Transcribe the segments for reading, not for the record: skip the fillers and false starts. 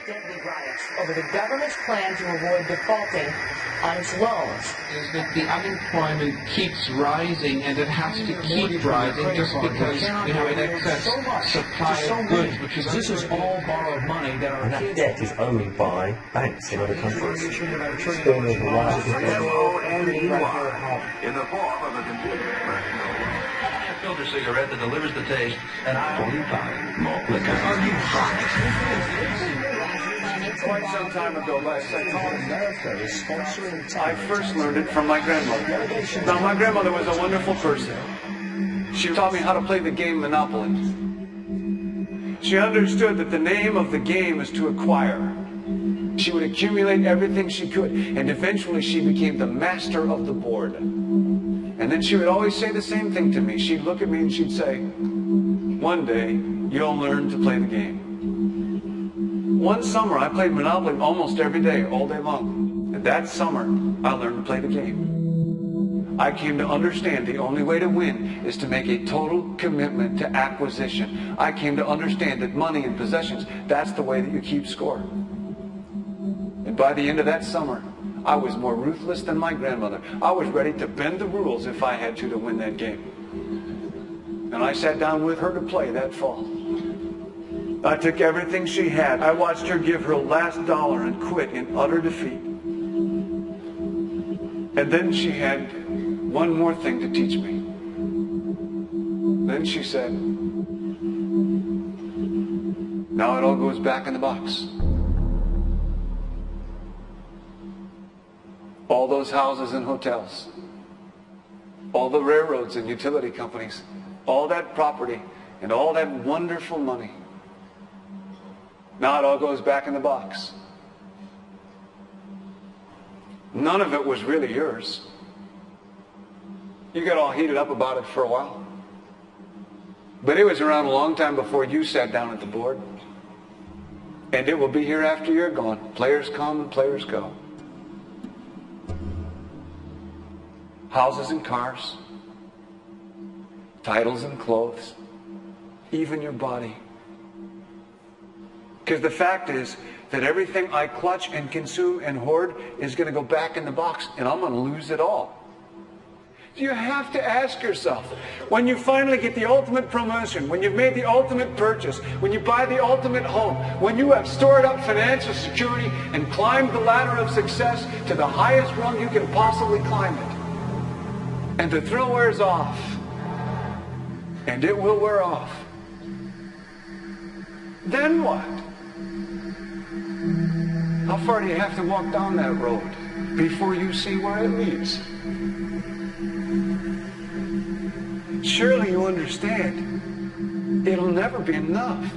deadly riots over the government's plan to avoid defaulting on its loans. Is that the unemployment keeps rising, and it has to keep rising just because we have an excess supply of goods. Because this is all borrowed money that our that debt is owned by banks in other countries. In the form of a computer. A filter cigarette that delivers the taste, and I only buy malt liquor. Are you hot? Quite some time ago, last I first learned it from my grandmother. Now, my grandmother was a wonderful person. She taught me how to play the game Monopoly. She understood that the name of the game is to acquire. She would accumulate everything she could, and eventually she became the master of the board. And then she would always say the same thing to me. She'd look at me and she'd say, "One day, you'll learn to play the game." One summer, I played Monopoly almost every day, all day long. And that summer, I learned to play the game. I came to understand the only way to win is to make a total commitment to acquisition. I came to understand that money and possessions, that's the way that you keep score. And by the end of that summer, I was more ruthless than my grandmother. I was ready to bend the rules if I had to win that game. And I sat down with her to play that fall. I took everything she had. I watched her give her last dollar and quit in utter defeat. And then she had one more thing to teach me. Then she said, "Now it all goes back in the box." All those houses and hotels, all the railroads and utility companies, all that property and all that wonderful money. Now it all goes back in the box. None of it was really yours. You got all heated up about it for a while. But it was around a long time before you sat down at the board. And it will be here after you're gone. Players come and players go. Houses and cars, titles and clothes, even your body. Because the fact is that everything I clutch and consume and hoard is going to go back in the box, and I'm going to lose it all. You have to ask yourself, when you finally get the ultimate promotion, when you've made the ultimate purchase, when you buy the ultimate home, when you have stored up financial security and climbed the ladder of success to the highest rung you can possibly climb it, and the thrill wears off, and it will wear off, then what? How far do you have to walk down that road before you see where it leads? Surely you understand, it'll never be enough.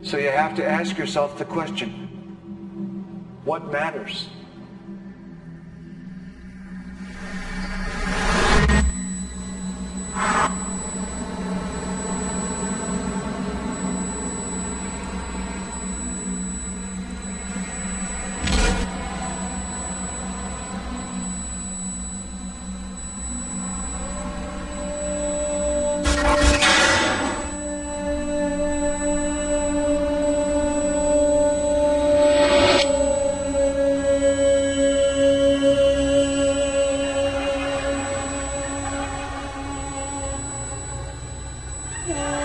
So you have to ask yourself the question, what matters? Yeah.